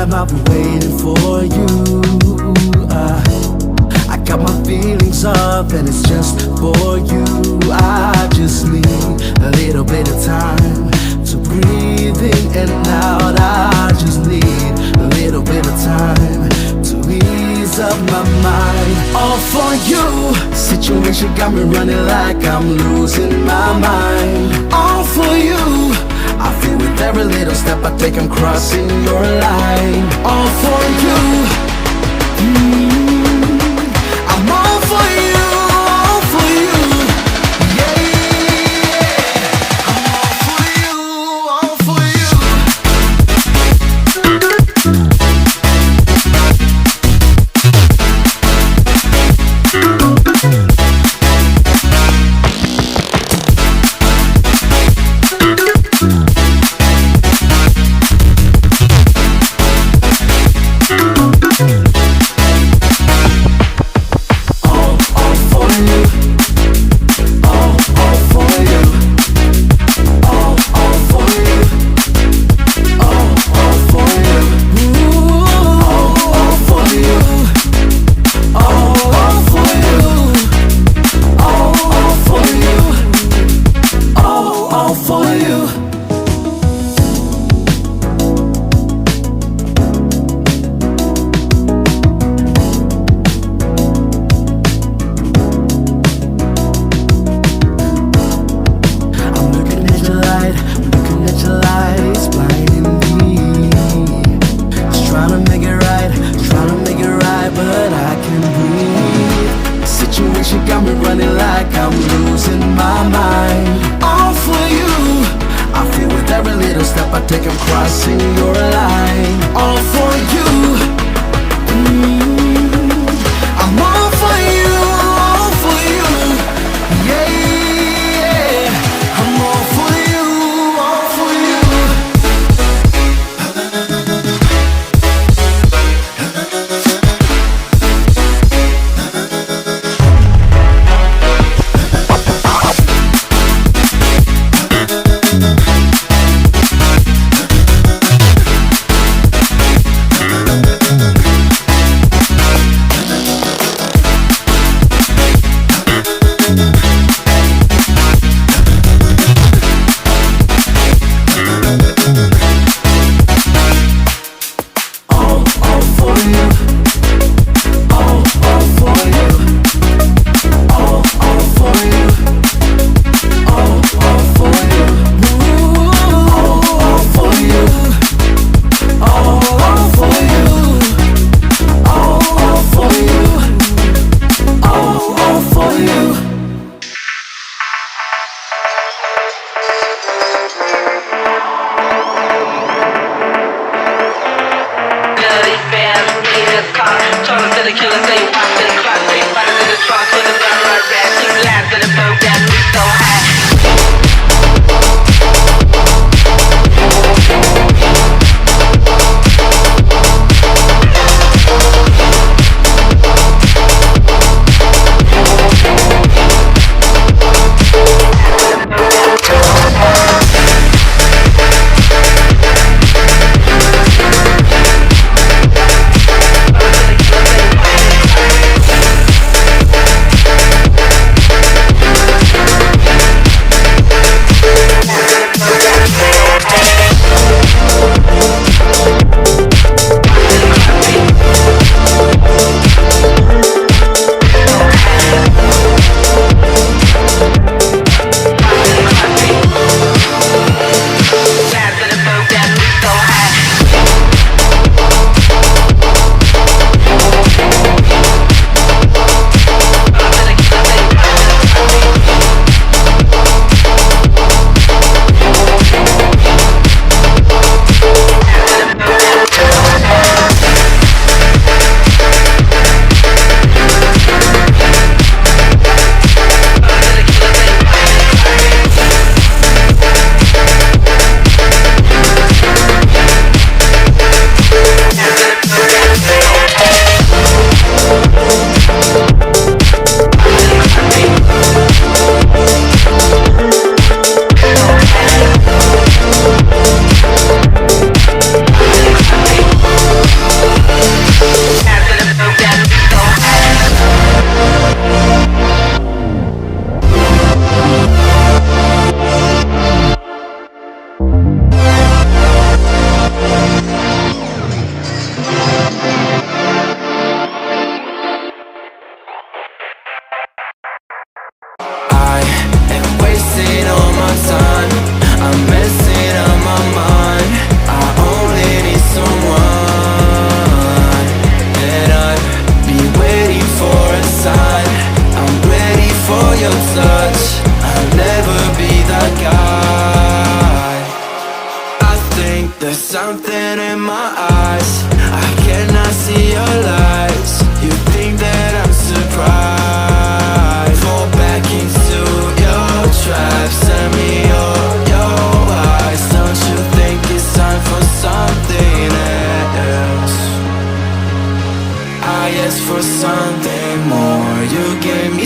time I've been waiting for you. I got my feelings up and it's just for you. I just need a little bit of time to breathe in and out. I just need a little bit of time to ease up my mind. All for you. Situation got me running like I'm losing my mind. All for you. I feel with every little step I take I'm crossing your line. All for you. I'm all for you, all for you. Yeah, I'm all for you, all for you. She got me running like I'm losing my mind. All for you. I feel with every little step I take I'm crossing your line. All for you. I'm all for you, all for you. Yeah, I'm all for you, all for you. I'm messing up my mind. I only need someone, and I'd be waiting for a sign. I'm ready for your touch. I'll never be that guy. I think there's something in my eyes. I cannot see your lies. You think that I'm surprised? Fall back into your trap. Send me your eyes. Don't you think it's time for something else? I asked for something more. You gave me